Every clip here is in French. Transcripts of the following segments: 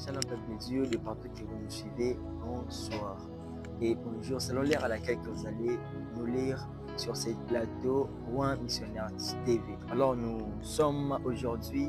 Shalom peuple de Dieu, de partout que vous nous suivez, bonsoir. Et bonjour, selon l'heure à laquelle vous allez nous lire sur ce plateau Roi Missionnaire TV. Alors nous sommes aujourd'hui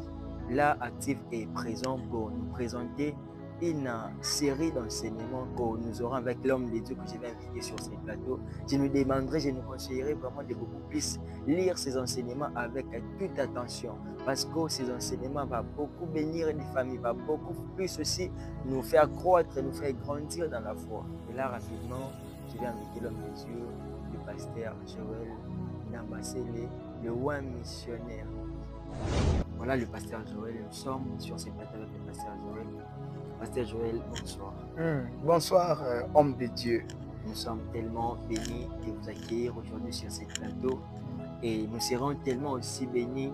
là, actifs et présents pour nous présenter une série d'enseignements que nous aurons avec l'homme de Dieu que je vais inviter sur ce plateau. Je nous demanderai, je nous conseillerais vraiment de beaucoup plus lire ces enseignements avec toute attention, parce que ces enseignements vont beaucoup bénir les familles, vont beaucoup plus aussi nous faire croître, nous faire grandir dans la foi. Et là, rapidement, je vais inviter l'homme de Dieu, le pasteur Joël Nambassele, le roi missionnaire. Voilà le pasteur Joël, nous sommes sur ce plateau avec le pasteur Joël. Pasteur Joël, bonsoir. Bonsoir, homme de Dieu. Nous sommes tellement bénis de vous accueillir aujourd'hui sur ce plateau et nous serons tellement aussi bénis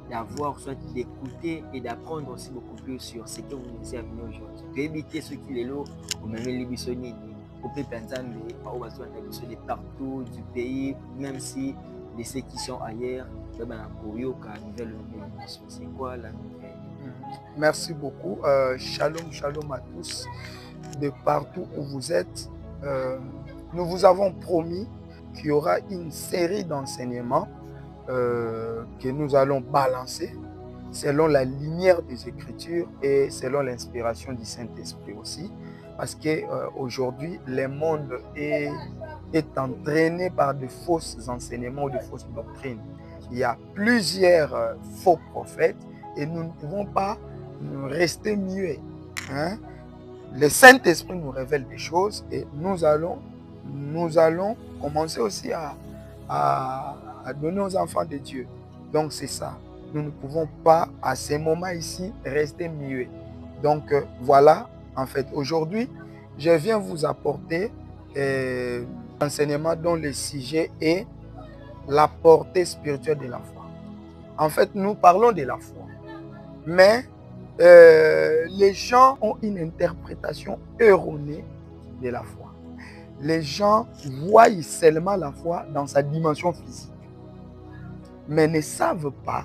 d'avoir, soit d'écouter et d'apprendre aussi beaucoup plus sur ce que vous nous avez amené aujourd'hui. Que éviter ce qui est là, ou même les Libissonini, au peuple Nzambe, de partout du pays, même si de ceux qui sont ailleurs, c'est quoi la nouvelle? Merci beaucoup. Shalom, shalom à tous, de partout où vous êtes. Nous vous avons promis qu'il y aura une série d'enseignements que nous allons balancer selon la lumière des Écritures et selon l'inspiration du Saint-Esprit aussi. Parce qu'aujourd'hui, le monde est entraîné par de fausses enseignements ou de fausses doctrines. Il y a plusieurs faux prophètes et nous ne pouvons pas rester muets. Le Saint-Esprit nous révèle des choses et nous allons commencer aussi à donner aux enfants de Dieu. Donc c'est ça. Nous ne pouvons pas à ces moments ici rester muets. Donc voilà, en fait, aujourd'hui, je viens vous apporter un enseignement dont le sujet est la portée spirituelle de la foi. En fait, nous parlons de la foi. Mais les gens ont une interprétation erronée de la foi. Les gens voient seulement la foi dans sa dimension physique, mais ne savent pas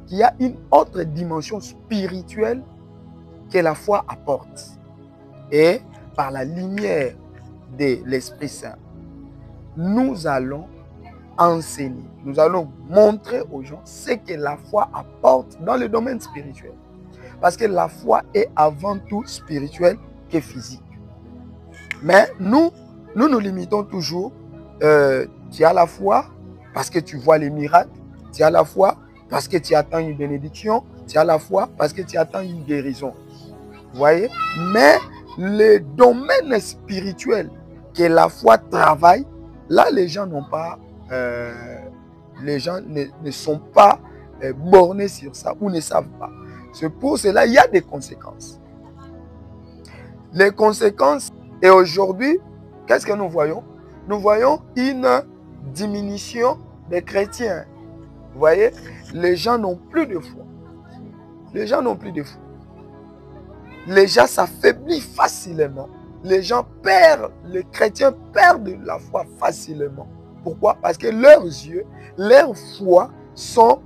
qu'il y a une autre dimension spirituelle que la foi apporte. Et par la lumière de l'Esprit Saint, nous allons enseigner, nous allons montrer aux gens ce que la foi apporte dans le domaine spirituel. Parce que la foi est avant tout spirituelle que physique. Mais nous nous limitons toujours. Tu as la foi parce que tu vois les miracles. Tu as la foi parce que tu attends une bénédiction. Tu as la foi parce que tu attends une guérison. Vous voyez? Mais le domaine spirituel que la foi travaille, là, les gens n'ont pas... les gens ne sont pas bornés sur ça ou ne savent pas. C'est pour cela il y a des conséquences. Les conséquences, et aujourd'hui, qu'est-ce que nous voyons? Nous voyons une diminution des chrétiens. Vous voyez, les gens n'ont plus de foi. Les gens n'ont plus de foi. Les gens s'affaiblissent facilement. Les gens perdent, les chrétiens perdent la foi facilement. Pourquoi? Parce que leurs yeux, leur foi sont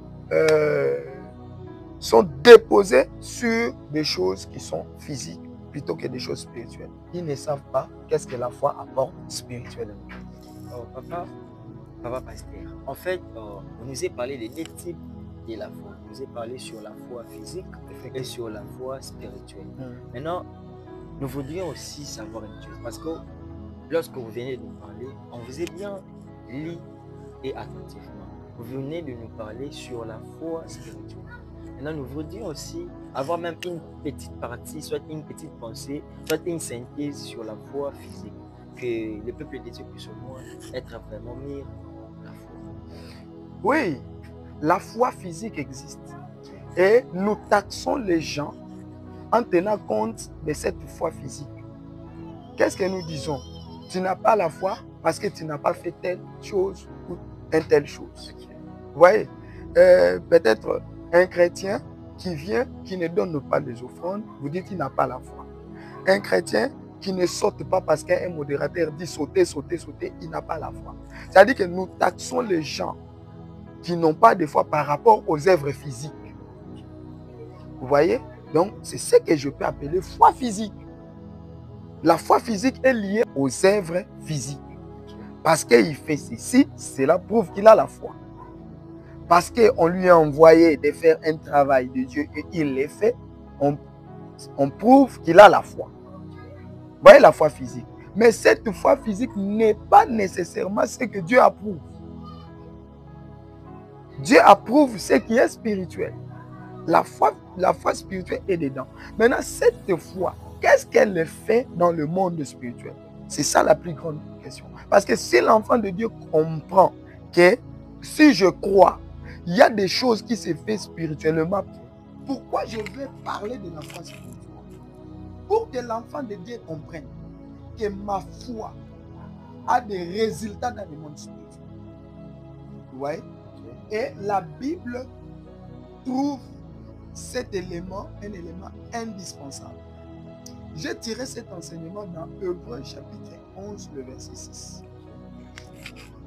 déposés sur des choses qui sont physiques plutôt que des choses spirituelles. Ils ne savent pas qu'est-ce que la foi apporte spirituellement. Papa pasteur, en fait, vous nous avez parlé des deux types de la foi. Vous nous avez parlé sur la foi physique et sur la foi spirituelle. Maintenant, nous voudrions aussi savoir une chose, parce que lorsque vous venez de nous parler, on vous a bien lu et attentivement. Vous venez de nous parler sur la foi spirituelle. Maintenant, nous voudrions aussi avoir même une petite partie, soit une petite pensée, soit une synthèse sur la foi physique, que le peuple de Dieu puisse au moins être vraiment mis dans la foi. Oui, la foi physique existe. Et nous taxons les gens en tenant compte de cette foi physique. Qu'est-ce que nous disons? Tu n'as pas la foi parce que tu n'as pas fait telle chose ou une telle chose. Vous voyez, peut-être un chrétien qui vient, qui ne donne pas les offrandes, vous dites qu'il n'a pas la foi. Un chrétien qui ne saute pas parce qu'un modérateur dit sauter, sauter, sauter, il n'a pas la foi. C'est-à-dire que nous taxons les gens qui n'ont pas de foi par rapport aux œuvres physiques. Vous voyez? Donc, c'est ce que je peux appeler foi physique. La foi physique est liée aux œuvres physiques. Parce qu'il fait ceci, cela prouve qu'il a la foi. Parce qu'on lui a envoyé de faire un travail de Dieu et il l'a fait, on prouve qu'il a la foi. Vous voyez la foi physique. Mais cette foi physique n'est pas nécessairement ce que Dieu approuve. Dieu approuve ce qui est spirituel. La foi spirituelle est dedans. Maintenant, cette foi, qu'est-ce qu'elle fait dans le monde spirituel? C'est ça la plus grande question. Parce que si l'enfant de Dieu comprend que si je crois, il y a des choses qui se font spirituellement. Pourquoi je vais parler de la foi spirituelle? Pour que l'enfant de Dieu comprenne que ma foi a des résultats dans le monde spirituel. Vous voyez? Et la Bible trouve cet élément, un élément indispensable. J'ai tiré cet enseignement dans Hébreux chapitre 11, le verset 6.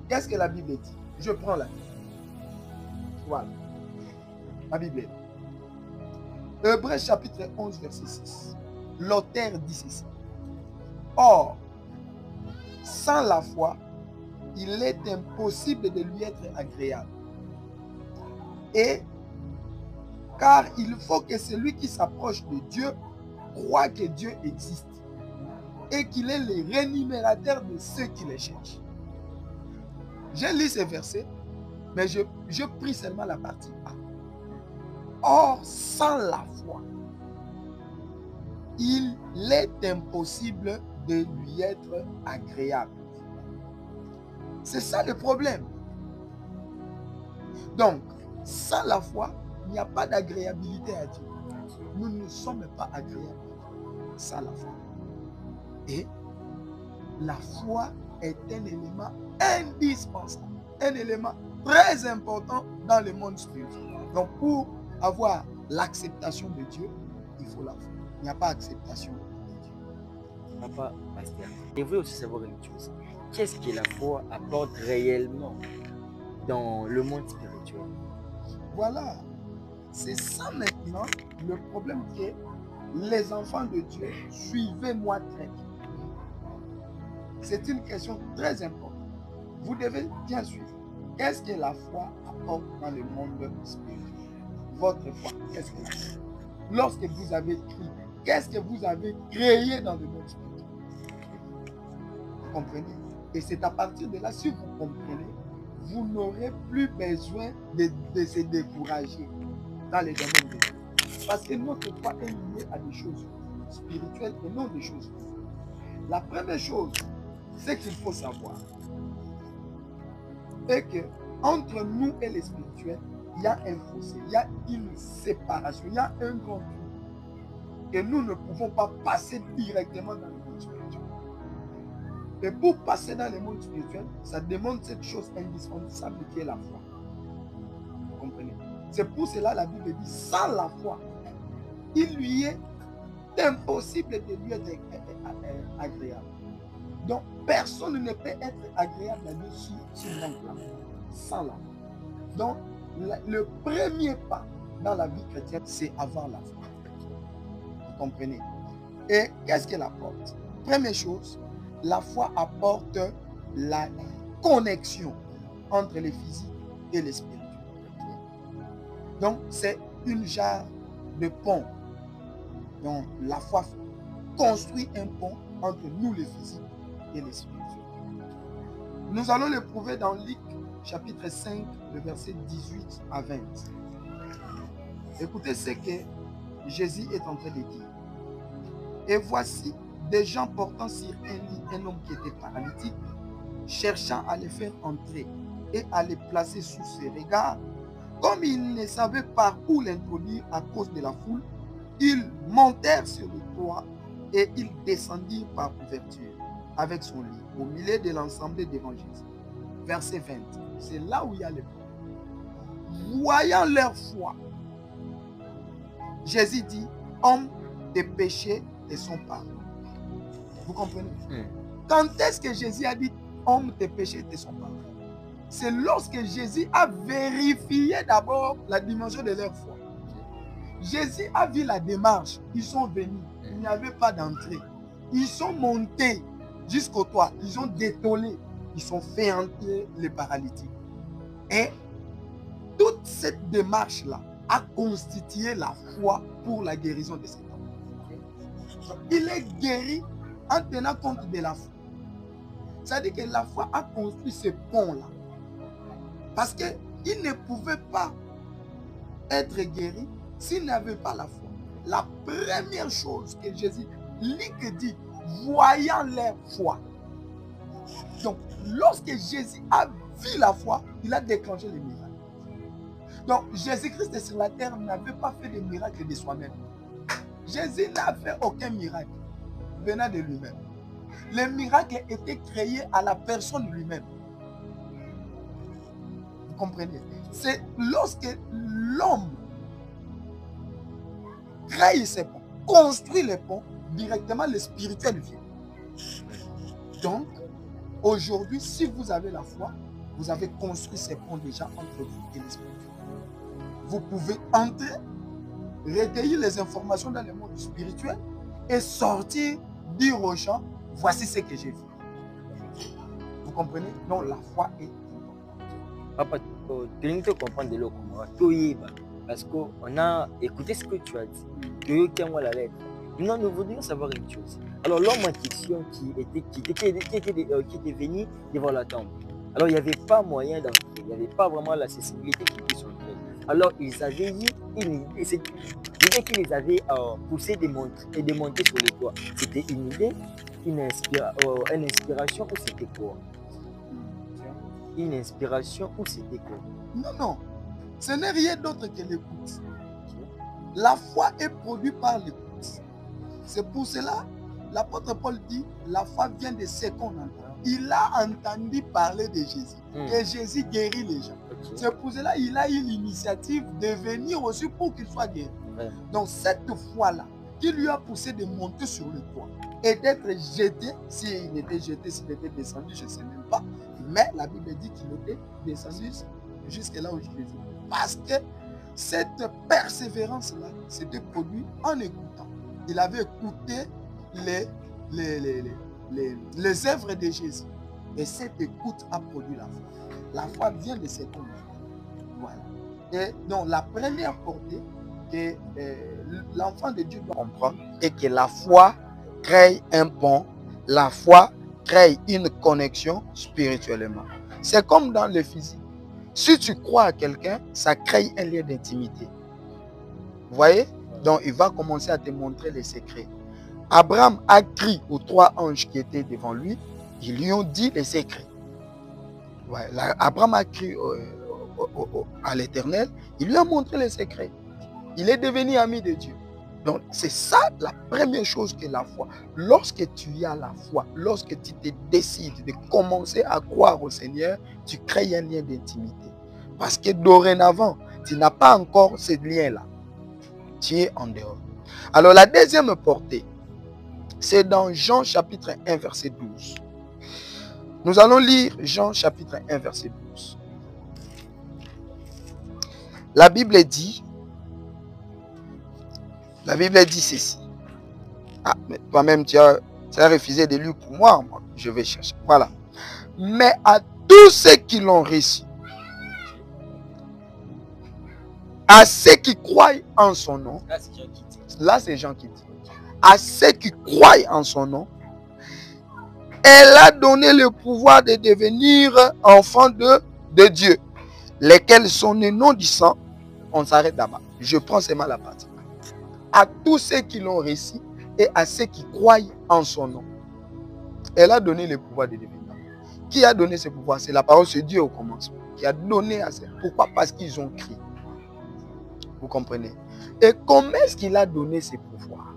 Qu'est-ce que la Bible dit? Je prends la Bible. Voilà. La Bible est là. Hébreux chapitre 11, verset 6. L'auteur dit ceci. Or, sans la foi, il est impossible de lui être agréable. Et car il faut que celui qui s'approche de Dieu croit que Dieu existe et qu'il est le rémunérateur de ceux qui le cherchent. J'ai lu ces versets, mais je pris seulement la partie A. Or, sans la foi, il est impossible de lui être agréable. C'est ça le problème. Donc, sans la foi, il n'y a pas d'agréabilité à Dieu. Nous ne sommes pas agréables sans la foi. Et la foi est un élément indispensable, un élément très important dans le monde spirituel. Donc, pour avoir l'acceptation de Dieu, il faut la foi. Il n'y a pas d'acceptation de Dieu. Papa, pasteur, et vous aussi savoir une chose. Qu'est-ce que la foi apporte réellement dans le monde spirituel? Voilà. C'est ça maintenant le problème que les enfants de Dieu, suivez-moi très bien. C'est une question très importante. Vous devez bien suivre. Qu'est-ce que la foi apporte dans le monde spirituel? Votre foi, qu'est-ce que c'est? Lorsque vous avez crié, qu'est-ce que vous avez créé dans le monde spirituel? Vous comprenez? Et c'est à partir de là, si vous comprenez, vous n'aurez plus besoin de se décourager dans les domaines de Dieu. Parce que notre foi est liée à des choses spirituelles et non des choses physiques. La première chose, c'est qu'il faut savoir est que entre nous et les spirituels, il y a un fossé, il y a une séparation, il y a un grand trou que nous ne pouvons pas passer directement dans le monde spirituel. Et pour passer dans le monde spirituel, ça demande cette chose indispensable qui est la foi. Vous comprenez? C'est pour cela que la Bible dit, sans la foi, il lui est impossible de lui être agréable. Donc, personne ne peut être agréable à Dieu s'il manque la foi, sans la foi. Donc, le premier pas dans la vie chrétienne, c'est avoir la foi. Vous comprenez? Et qu'est-ce qu'elle apporte? Première chose, la foi apporte la connexion entre les physiques et les spirituels. Donc, c'est une genre de pont. Donc, la foi construit un pont entre nous, les physiques, et les spirituels. Nous allons le prouver dans Luc, chapitre 5, le verset 18 à 20. Écoutez ce que Jésus est en train de dire. Et voici des gens portant sur un lit un homme qui était paralytique, cherchant à le faire entrer et à le placer sous ses regards. Comme ils ne savaient pas où l'introduire à cause de la foule, ils montèrent sur le toit et ils descendirent par ouverture avec son lit au milieu de l'ensemble d'évangélistes. Verset 20. C'est là où il y a le point. Voyant leur foi, Jésus dit, homme, tes péchés te sont pardonnés. Vous comprenez? Quand est-ce que Jésus a dit, homme, tes péchés te sont pardonnés? C'est lorsque Jésus a vérifié d'abord la dimension de leur foi. Jésus a vu la démarche. Ils sont venus. Il n'y avait pas d'entrée. Ils sont montés jusqu'au toit. Ils ont détollé. Ils ont fait entrer les paralytiques. Et toute cette démarche-là a constitué la foi pour la guérison de cet homme. Il est guéri en tenant compte de la foi. C'est-à-dire que la foi a construit ce pont-là. Parce qu'il ne pouvait pas être guéri s'il n'avait pas la foi. La première chose que Jésus dit, voyant leur foi. Donc, lorsque Jésus a vu la foi, il a déclenché les miracles. Donc, Jésus-Christ sur la terre n'avait pas fait de miracle de soi-même. Jésus n'a fait aucun miracle venant de lui-même. Les miracles étaient créés à la personne lui-même. Vous comprenez? C'est lorsque l'homme crée ses ponts, construit les ponts, directement le spirituel vient. Donc, aujourd'hui, si vous avez la foi, vous avez construit ces ponts déjà entre vous et le spirituel. Vous pouvez entrer, recueillir les informations dans le monde spirituel et sortir, dire aux gens, voici ce que j'ai vu. Vous comprenez? Donc la foi est importante. Papa, tu ne comprends de l'eau parce qu'on a écouté ce que tu as dit. Tu as la lettre. Maintenant, nous voudrions savoir une chose. Alors, l'homme en question qui était venu devant la tombe, alors il n'y avait pas moyen d'entrer. Il n'y avait pas vraiment l'accessibilité qui puisse entrer. Alors, ils avaient eu une idée. L'idée qui les avait poussé de monter sur le toit. C'était une idée, une inspiration ou c'était quoi? Une inspiration ou c'était quoi? Non, non. Ce n'est rien d'autre que l'écoute. La foi est produite par l'écoute. C'est pour cela, l'apôtre Paul dit, la foi vient de ce qu'on entend. Il a entendu parler de Jésus. Et Jésus guérit les gens. C'est pour cela qu'il a eu l'initiative de venir aussi pour qu'il soit guéri. Donc cette foi-là, qui lui a poussé de monter sur le toit et d'être jeté, s'il était jeté, s'il était descendu, je ne sais même pas. Mais la Bible dit qu'il était descendu jusque là où je les ai. Parce que cette persévérance-là s'était produite en écoutant. Il avait écouté les œuvres de Jésus. Et cette écoute a produit la foi. La foi vient de cet homme. Voilà. Et donc la première portée que l'enfant de Dieu doit comprendre est que la foi crée un pont. La foi crée une connexion spirituellement. C'est comme dans le physique. Si tu crois à quelqu'un, ça crée un lien d'intimité. Vous voyez? Donc, il va commencer à te montrer les secrets. Abraham a crié aux 3 anges qui étaient devant lui. Ils lui ont dit les secrets. Ouais, Abraham a crié à l'Éternel. Il lui a montré les secrets. Il est devenu ami de Dieu. Donc, c'est ça la première chose que la foi. Lorsque tu as la foi, lorsque tu te décides de commencer à croire au Seigneur, tu crées un lien d'intimité. Parce que dorénavant, tu n'as pas encore ce lien-là. Tu es en dehors. Alors, la deuxième portée, c'est dans Jean chapitre 1, verset 12. Nous allons lire Jean chapitre 1, verset 12. La Bible dit ceci. Ah, mais toi-même, tu as refusé de lire pour moi. Je vais chercher. Voilà. Mais à tous ceux qui l'ont reçu, à ceux qui croient en son nom, là c'est Jean qui dit, à ceux qui croient en son nom, elle a donné le pouvoir de devenir enfants de Dieu, lesquels sont nés non du sang. On s'arrête là-bas. Je prends seulement la partie. À tous ceux qui l'ont reçu et à ceux qui croient en son nom. Elle a donné le pouvoir de devenir. Qui a donné ce pouvoir? C'est la parole, c'est Dieu au commencement. Qui a donné à ça. Pourquoi? Parce qu'ils ont crié. Vous comprenez? Et comment est-ce qu'il a donné ce pouvoir?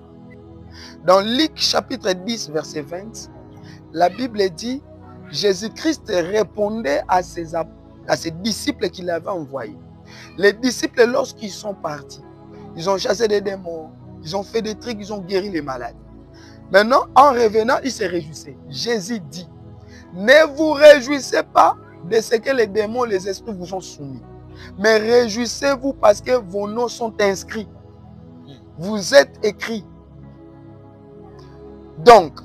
Dans Luc chapitre 10, verset 20, la Bible dit, Jésus-Christ répondait à ses disciples qu'il avait envoyés. Les disciples, lorsqu'ils sont partis, ils ont chassé des démons, ils ont fait des trucs, ils ont guéri les malades. Maintenant, en revenant, ils se réjouissaient. Jésus dit, ne vous réjouissez pas de ce que les démons, les esprits vous ont soumis. Mais réjouissez-vous parce que vos noms sont inscrits vous êtes écrits. Donc,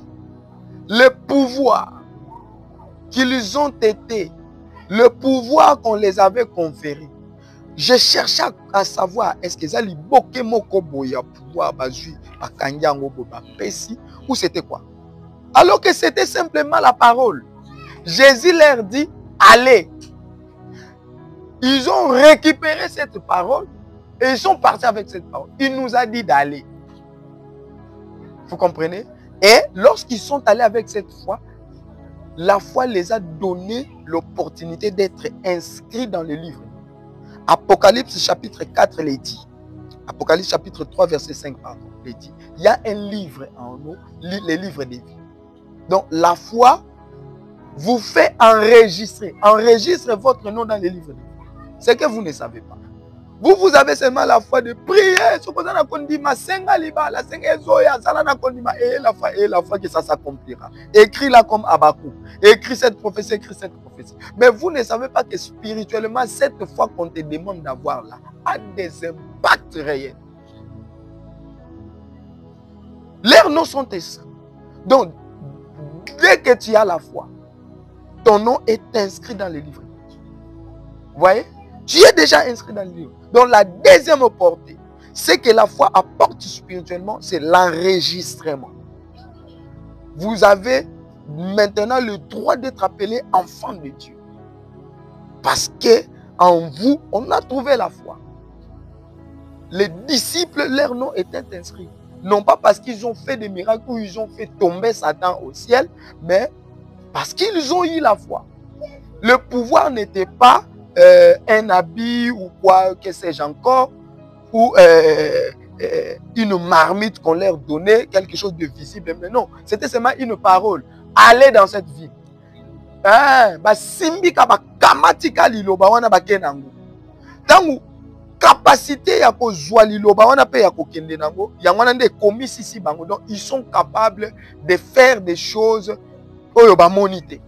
le pouvoir qu'ils ont été, le pouvoir qu'on les avait conféré, je cherchais à savoir, est-ce que ça li boke moko boya pouvoir bazui bakanyango boba pesi ou c'était quoi? Alors que c'était simplement la parole. Jésus leur dit, allez. Ils ont récupéré cette parole et ils sont partis avec cette parole. Il nous a dit d'aller. Vous comprenez? Et lorsqu'ils sont allés avec cette foi, la foi les a donné l'opportunité d'être inscrits dans le livre. Apocalypse chapitre 4 les dit. Apocalypse chapitre 3 verset 5 pardon, les dit. Il y a un livre en nous, les livres des vies. Donc la foi vous fait enregistrer. Enregistre votre nom dans les livres des vies. C'est que vous ne savez pas. Vous avez seulement la foi de prier. Et la foi que ça s'accomplira. Écris-la comme Abakou. Écris cette prophétie, écris cette prophétie. Mais vous ne savez pas que spirituellement, cette foi qu'on te demande d'avoir là a des impacts réels. Leurs noms sont inscrits. Donc, dès que tu as la foi, ton nom est inscrit dans le livre. Vous voyez? Tu es déjà inscrit dans le livre. Donc la deuxième portée, c'est que la foi apporte spirituellement, c'est l'enregistrement. Vous avez maintenant le droit d'être appelé enfant de Dieu. Parce que en vous, on a trouvé la foi. Les disciples, leur nom était inscrit. Non pas parce qu'ils ont fait des miracles ou ils ont fait tomber Satan au ciel, mais parce qu'ils ont eu la foi. Le pouvoir n'était pas un habit ou quoi, que sais-je encore, ou une marmite qu'on leur donnait, quelque chose de visible. Mais non, c'était seulement une parole. Allez dans cette ville. Simbika ba kamatika liloba wana ba kenango. Tangu capacité ya kozwa liloba wana pe ya kokende nango, yangwana nde komisi si bango. Donc ils sont capables de faire des choses oyo ba monité.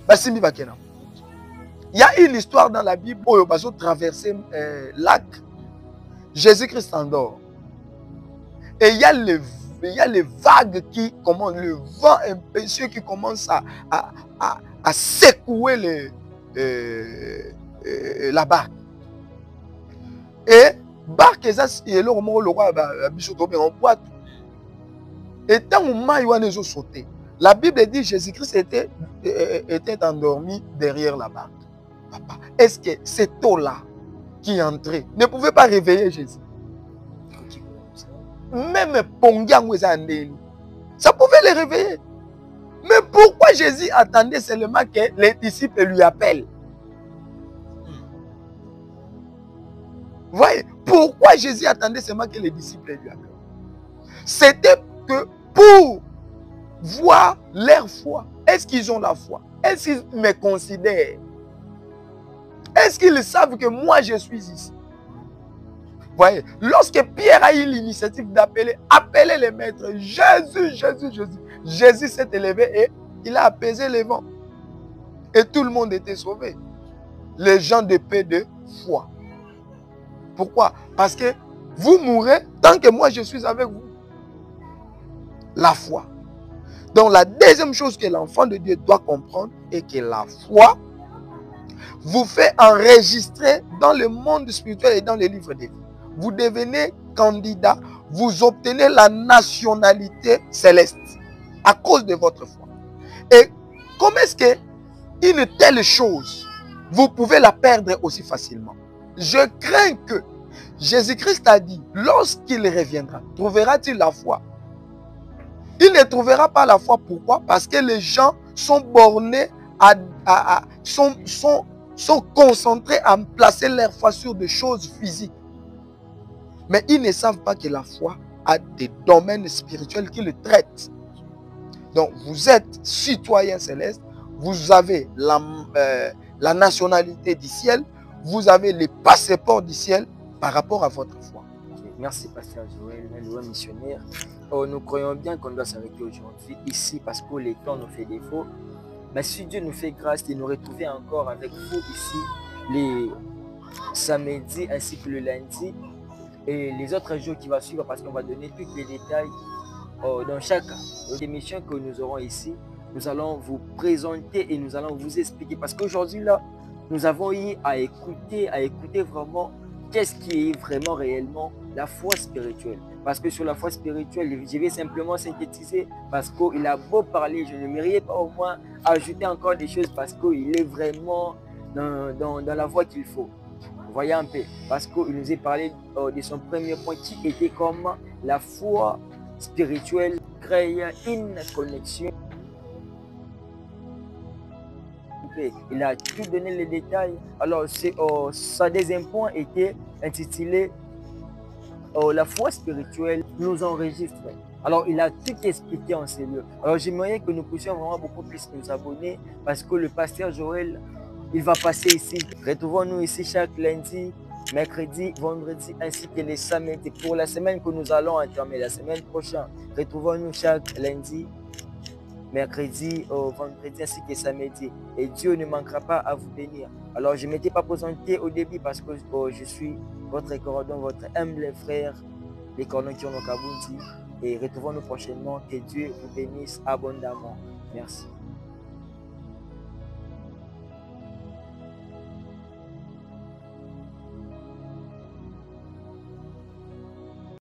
Ba simbi ba kenango. Il y a une histoire dans la Bible où ils ont traversé lac. Jésus-Christ endort. Et il y a les vagues qui commencent, le vent impétueux qui commence à secouer la barque. Et barque, c'est le roi en boîte. Et tant que ils ont sauté, la Bible dit que Jésus-Christ était endormi derrière la barque. Papa, est-ce que cette eau-là qui est entrée ne pouvait pas réveiller Jésus? Même Pongyang, ça pouvait les réveiller. Mais pourquoi Jésus attendait seulement que les disciples lui appellent? Vous voyez, pourquoi Jésus attendait seulement que les disciples lui appellent? C'était que pour voir leur foi. Est-ce qu'ils ont la foi? Est-ce qu'ils me considèrent? Est-ce qu'ils savent que moi je suis ici? Vous voyez, lorsque Pierre a eu l'initiative d'appeler les maîtres, Jésus, Jésus s'est élevé et il a apaisé les vents. Et tout le monde était sauvé. Les gens de paix de foi. Pourquoi? Parce que vous mourrez tant que moi je suis avec vous. La foi. Donc la deuxième chose que l'enfant de Dieu doit comprendre est que la foi vous fait enregistrer dans le monde spirituel et dans les livres des vies. Vous devenez candidat, vous obtenez la nationalité céleste à cause de votre foi. Et comment est-ce que une telle chose, vous pouvez la perdre aussi facilement? Je crains que Jésus-Christ a dit, lorsqu'il reviendra, trouvera-t-il la foi? Il ne trouvera pas la foi. Pourquoi? Parce que les gens sont bornés, sont concentrés à placer leur foi sur des choses physiques. Mais ils ne savent pas que la foi a des domaines spirituels qui le traitent. Donc, vous êtes citoyen céleste, vous avez la nationalité du ciel, vous avez les passeports du ciel par rapport à votre foi. Merci, Pasteur Joël, le missionnaire. Oh, nous croyons bien qu'on doit s'arrêter aujourd'hui ici parce que le temps nous fait défaut. Mais si Dieu nous fait grâce de nous retrouver encore avec vous ici les samedis ainsi que le lundi, et les autres jours qui vont suivre, parce qu'on va donner tous les détails dans chaque émission que nous aurons ici. Nous allons vous présenter et nous allons vous expliquer. Parce qu'aujourd'hui, là, nous avons eu à écouter vraiment qu'est-ce qui est vraiment réellement la foi spirituelle. Parce que sur la foi spirituelle, je vais simplement synthétiser parce qu'il a beau parler, je ne mérite pas au moins ajouter encore des choses parce qu'il est vraiment dans la voie qu'il faut. Vous voyez un peu, parce qu'il nous a parlé de son premier point qui était comme la foi spirituelle crée une connexion. Il a tout donné les détails. Alors, sa deuxième point était intitulé la foi spirituelle nous enregistre. Alors, il a tout expliqué en ces lieux. Alors, j'aimerais que nous puissions vraiment beaucoup plus nous abonner parce que le pasteur Joël, il va passer ici. Retrouvons-nous ici chaque lundi, mercredi, vendredi ainsi que les samedis. Pour la semaine que nous allons entamer, la semaine prochaine, retrouvons-nous chaque lundi, mercredi, vendredi ainsi que samedi. Et Dieu ne manquera pas à vous bénir. Alors, je ne m'étais pas présenté au début parce que je suis votre cordon, votre humble frère, les cordons qui ont le Kabundi. Et retrouvons-nous prochainement. Que Dieu vous bénisse abondamment. Merci.